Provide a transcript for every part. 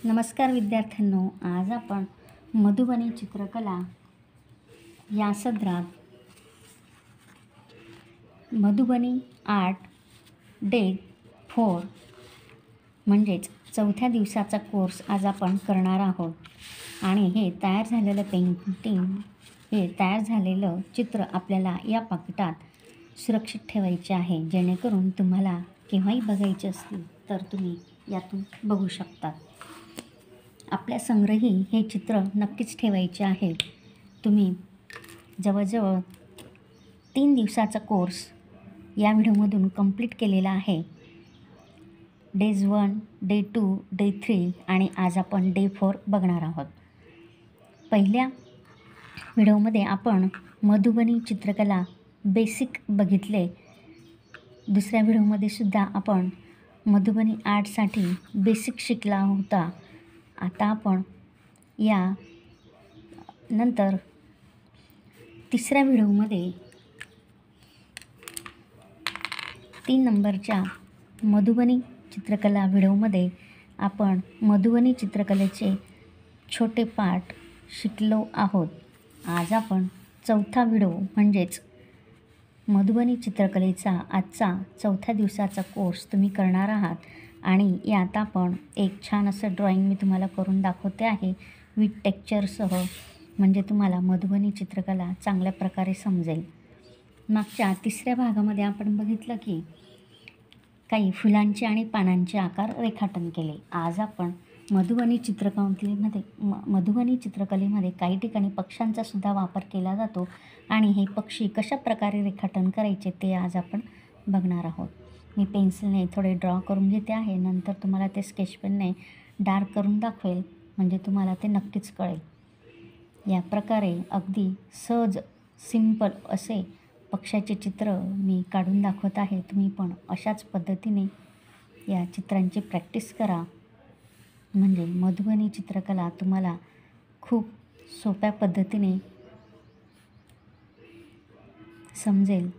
नमस्कार विद्यार्थ्यांनो, आज आपण मधुबनी चित्रकला या सत्रात मधुबनी आर्ट डे 4 म्हणजेच चौथ्या दिवसाचा कोर्स आज आपण करणार आहोत. आणि हे तयार झालेलं पेंटिंग, हे तयार झालेलं चित्र आपल्याला या पाकिटात सुरक्षित ठेवायचे आहे, जेणेकरून तुम्हाला केव्हाही बघायचे असतील तर तुम्ही यातून बघू शकता. आपल्या संग्रही हे चित्र नक्कीच ठेवायचे आहे. तुम्ही जवळजवळ 3 दिवसाचा कोर्स या व्हिडिओमधून कंप्लीट केलेला आहे. डेज 1, डे 2, डे 3 आणि आज आपण डे 4 बघणार आहोत. पहिल्या व्हिडिओमध्ये आपण मधुबनी चित्रकला बेसिक बघितले. दुसऱ्या व्हिडिओमध्ये सुद्धा आपण मधुबनी आर्टसाठी बेसिक शिकला होता. आता आपण या नंतर तिसऱ्या व्हिडिओमध्ये 3 नंबरच्या मधुबनी चित्रकला व्हिडिओमध्ये आपण मधुबनी चित्रकलेचे छोटे पार्ट शिकलो आहोत. आज आपण चौथा व्हिडिओ म्हणजेच मधुबनी चित्रकलेचा आजचा चौथ्या दिवसाचा कोर्स तुम्ही करणार आहात. आणि यात आपण एक छान असं ड्रॉइंग मी तुम्हाला करून दाखवते आहे विथ टेक्स्चरसह, म्हणजे तुम्हाला मधुबनी चित्रकला चांगल्या प्रकारे समजेल. मागच्या तिसऱ्या भागामध्ये आपण बघितलं की काही फुलांचे आणि पानांचे आकार रेखाटन केले. आज आपण मधुबनी चित्रकलेमध्ये काही ठिकाणी पक्ष्यांचा सुद्धा वापर केला जातो आणि हे पक्षी कशा प्रकारे रेखाटन करायचे ते आज आपण बघणार आहोत. मी पेन्सिलने थोडे ड्रॉ करून घेते आहे, नंतर तुम्हाला ते स्केच पेनने डार्क करून दाखवेल, म्हणजे तुम्हाला ते नक्कीच कळेल. या प्रकारे अगदी सहज सिंपल असे पक्ष्याचे चित्र मी काढून दाखवत आहे. तुम्ही पण अशाच पद्धतीने या चित्रांची प्रॅक्टिस करा, म्हणजे मधुबनी चित्रकला तुम्हाला खूप सोप्या पद्धतीने समजेल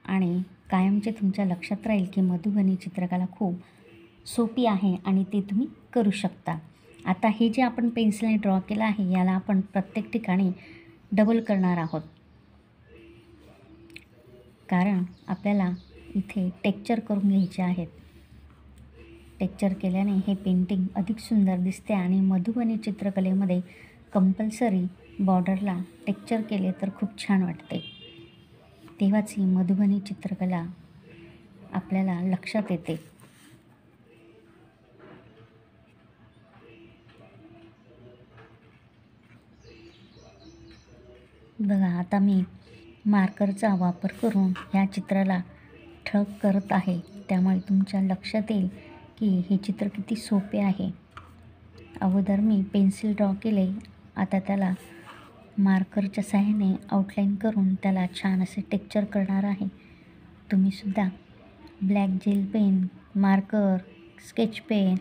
आणि कायमचे तुमच्या लक्षात राहील की मधुबनी चित्रकला खूप सोपी आहे आणि ते तुम्ही करू शकता. आता हे जे आपण पेन्सिलने ड्रॉ केलं आहे याला आपण प्रत्येक ठिकाणी डबल करणार आहोत, कारण आपल्याला इथे टेक्स्चर करून घ्यायचे आहेत. टेक्स्चर केल्याने हे पेंटिंग अधिक सुंदर दिसते आणि मधुबनी चित्रकलेमध्ये कंपल्सरी बॉर्डरला टेक्स्चर केले तर खूप छान वाटते. तेव्हाच ही मधुबनी चित्रकला आपल्याला लक्षात येते. बघा, आता मी मार्करचा वापर करून ह्या चित्राला ठळक करत आहे, त्यामुळे तुमच्या लक्षात येईल की हे चित्र किती सोपे आहे. अगोदर मी पेन्सिल ड्रॉ केले, आता त्याला मार्करच्या सहाय्याने आउटलाईन करून त्याला छान असे टेक्स्चर करणार आहे. तुम्हीसुद्धा black gel pen, marker, sketch pen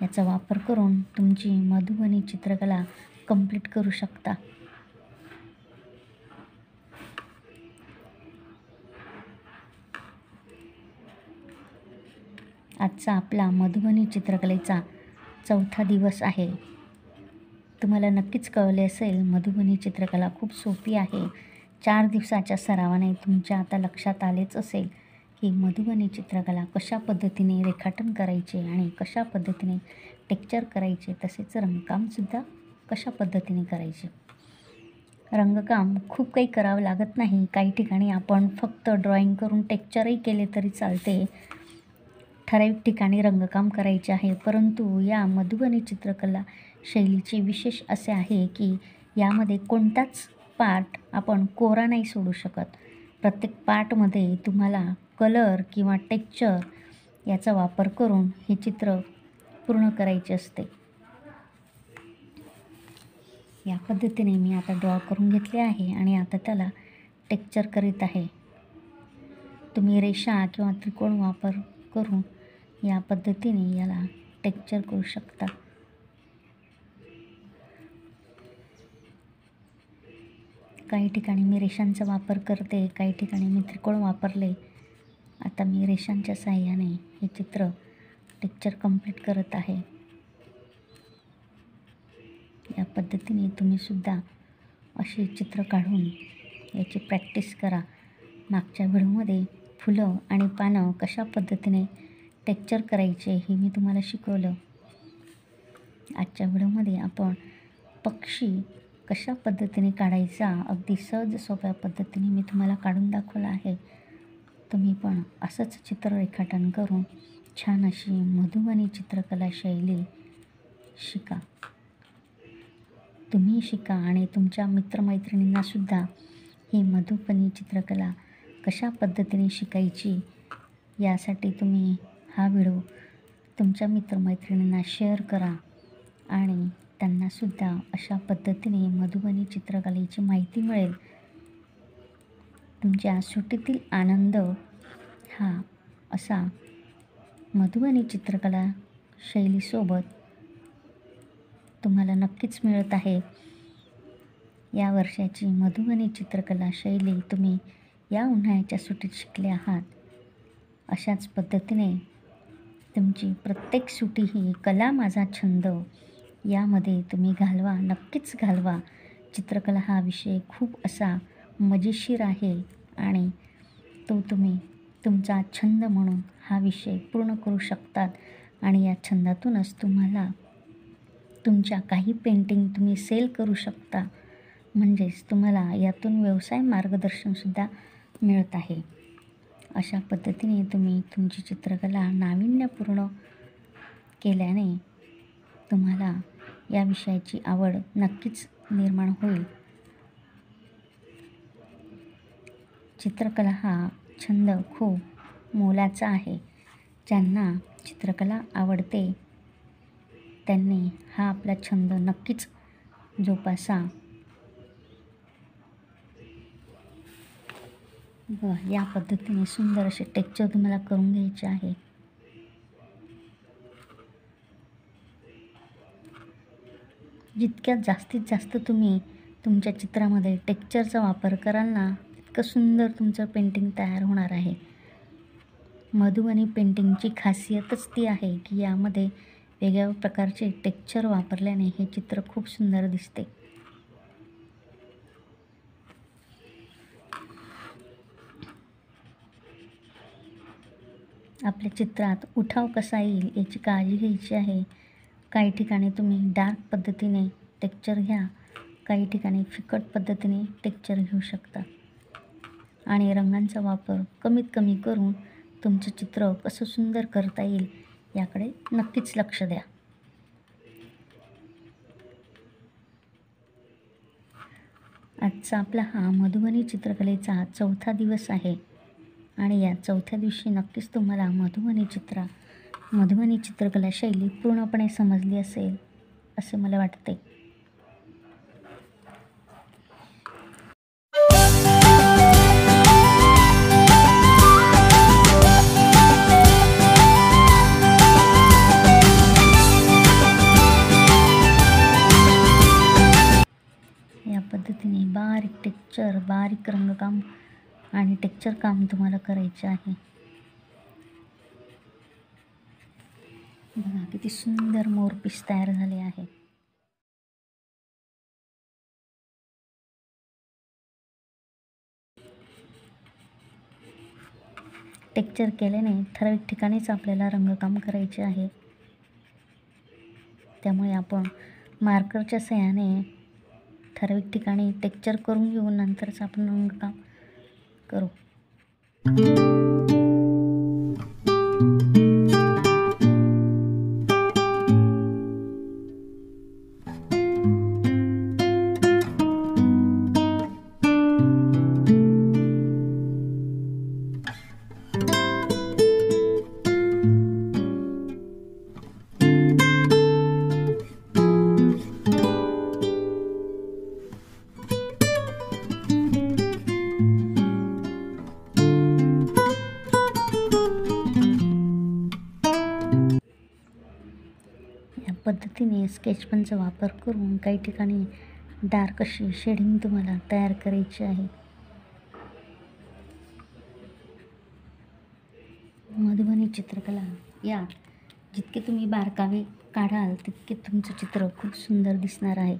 याचा वापर करून तुमची मधुबनी चित्रकला कंप्लीट करू शकता. आजचा आपला मधुबनी चित्रकलेचा चौथा दिवस आहे. तुम्हाला नक्कीच कळले असेल मधुबनी चित्रकला खूप सोपी आहे. 4 दिवसाच्या सरावाने तुमच्या आता लक्षात आलेच असेल की मधुबनी चित्रकला कशा पद्धतीने रेखाटन करायचे आणि कशा पद्धतीने टेक्स्चर करायचे, तसेच रंगकामसुद्धा कशा पद्धतीने करायचे. रंगकाम खूप काही करावं लागत नाही. काही ठिकाणी आपण फक्त ड्रॉइंग करून टेक्स्चरही केले तरी चालते. ठराविक ठिकाणी रंगकाम करायचे आहे, परंतु या मधुबनी चित्रकला शैलीचे विशेष असे आहे की यामध्ये कोणताच पार्ट आपण कोरा नाही सोडू शकत. प्रत्येक पार्टमध्ये तुम्हाला कलर किंवा टेक्स्चर याचा वापर करून हे चित्र पूर्ण करायचे असते. या पद्धतीने मी आता ड्रॉ करून घेतले आहे आणि आता त्याला टेक्स्चर करीत आहे. तुम्ही रेषा किंवा त्रिकोण वापर करून या पद्धतीने याला टेक्स्चर करू शकता. काही ठिकाणी मी रेषांचा वापर करते, काही ठिकाणी मी त्रिकोण वापरले. आता मी रेषांच्या साहाय्याने हे चित्र टेक्स्चर कंप्लीट करत आहे. पद्धतीने तुम्हीसुद्धा असे चित्र काढून याची प्रॅक्टिस करा. मागच्या व्हिडिओमध्ये फुलं आणि पानं कशा पद्धतीने टेक्स्चर करायचे हे मी तुम्हाला शिकवलं. आजच्या व्हिडिओमध्ये आपण पक्षी कशा पद्धतीने काढायचा अगदी सहज सोप्या पद्धतीने मी तुम्हाला काढून दाखवलं आहे. तुम्ही पण असंच चित्र रेखाटन करून छान अशी मधुबनी चित्रकला शैली शिका. तुम्ही शिका आणि तुमच्या मित्रमैत्रिणींनासुद्धा ही मधुबनी चित्रकला कशा पद्धतीने शिकायची यासाठी तुम्ही हा व्हिडिओ तुमच्या मित्रमैत्रिणींना शेअर करा आणि त्यांनासुद्धा अशा पद्धतीने मधुबनी चित्रकलेची माहिती मिळेल. तुमच्या सुट्टीतील आनंद हा असा मधुबनी चित्रकला शैलीसोबत तुम्हाला नक्कीच मिळत आहे. या वर्षाची मधुबनी चित्रकला शैली तुम्ही या उन्हाळ्याच्या सुट्टीत शिकले आहात. अशाच पद्धतीने तुमची प्रत्येक सुट्टी ही कला माझा छंद यामध्ये तुम्ही घालवा, नक्कीच घालवा. चित्रकला हा विषय खूप असा मजेशीर आहे आणि तो तुम्ही तुमचा छंद म्हणून हा विषय पूर्ण करू शकतात आणि या छंदातूनच तुम्हाला तुमच्या काही पेंटिंग तुम्ही सेल करू शकता. म्हणजेच तुम्हाला यातून व्यवसाय मार्गदर्शनसुद्धा मिळत आहे. अशा पद्धतीने तुम्ही तुमची चित्रकला नाविन्यपूर्ण केल्याने तुम्हाला या विषयाची आवड नक्कीच निर्माण होईल. चित्रकला हा छंद खूप मोलाचा आहे. ज्यांना चित्रकला आवडते त्यांनी हा आपला छंद नक्कीच जोपासा. या पद्धतीने सुंदर असे टेक्स्चर तुम्हाला करून घ्यायचे आहे. जितक्यात जास्तीत जास्त तुम्ही तुमच्या चित्रामध्ये टेक्स्चरचा वापर कराल ना, तितकं सुंदर तुमचं पेंटिंग तयार होणार आहे. मधुबनी पेंटिंगची खासियतच ती आहे की यामध्ये वेगळ्या प्रकारचे टेक्स्चर वापरल्याने हे चित्र खूप सुंदर दिसते. आपल्या चित्रात उठाव कसा येईल याची काळजी घ्यायची आहे. काही ठिकाणी तुम्ही डार्क पद्धतीने टेक्स्चर घ्या, काही ठिकाणी फिकट पद्धतीने टेक्स्चर घेऊ शकता आणि रंगांचा वापर कमीत कमी करून तुमचं चित्र कसं सुंदर करता येईल याकडे नक्कीच लक्ष द्या. आजचा आपला हा मधुबनी चित्रकलेचा 4था दिवस आहे आणि या 4थ्या दिवशी नक्कीच तुम्हाला मधुबनी चित्रकला शैली पूर्णपणे समजली असेल असे मला वाटते. या पद्धतीने बारीक टेक्स्चर, बारीक रंगकाम आणि टेक्स्चर काम तुम्हाला करायचे आहे. बघा किती सुंदर मोरपीस तयार झाले आहे. टेक्स्चर केल्याने ठराविक ठिकाणीच आपल्याला रंगकाम करायचे आहे. त्यामुळे आपण मार्करच्या सहाय्याने ठराविक ठिकाणी टेक्स्चर करून घेऊन नंतरच आपण रंगकाम करू. पद्धतीने स्केच पेनचा वापर करून काही ठिकाणी डार्क अशी शेडिंग तुम्हाला तयार करायची आहे. मधुबनी चित्रकला या जितके तुम्ही बारकावे काढाल तितके तुमचं चित्र खूप सुंदर दिसणार आहे.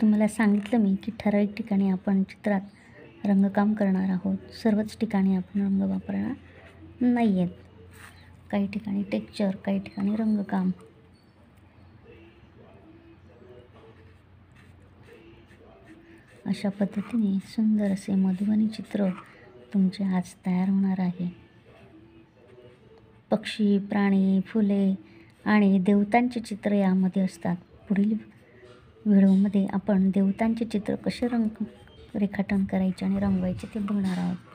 तुम्हाला सांगितलं मी की ठराविक ठिकाणी आपण चित्रात रंगकाम करणार आहोत. सर्वच ठिकाणी आपण रंग वापरणार नाही आहेत. काही ठिकाणी टेक्स्चर, काही ठिकाणी रंगकाम. अशा पद्धतीने सुंदर असे मधुबनी चित्र तुमचे आज तयार होणार आहे. पक्षी, प्राणी, फुले आणि देवतांचे चित्र यामध्ये असतात. पुढील व्हिडिओमध्ये आपण देवतांचे चित्र कसे रेखाटन करायचे आणि रंगवायचे ते बघणार आहोत.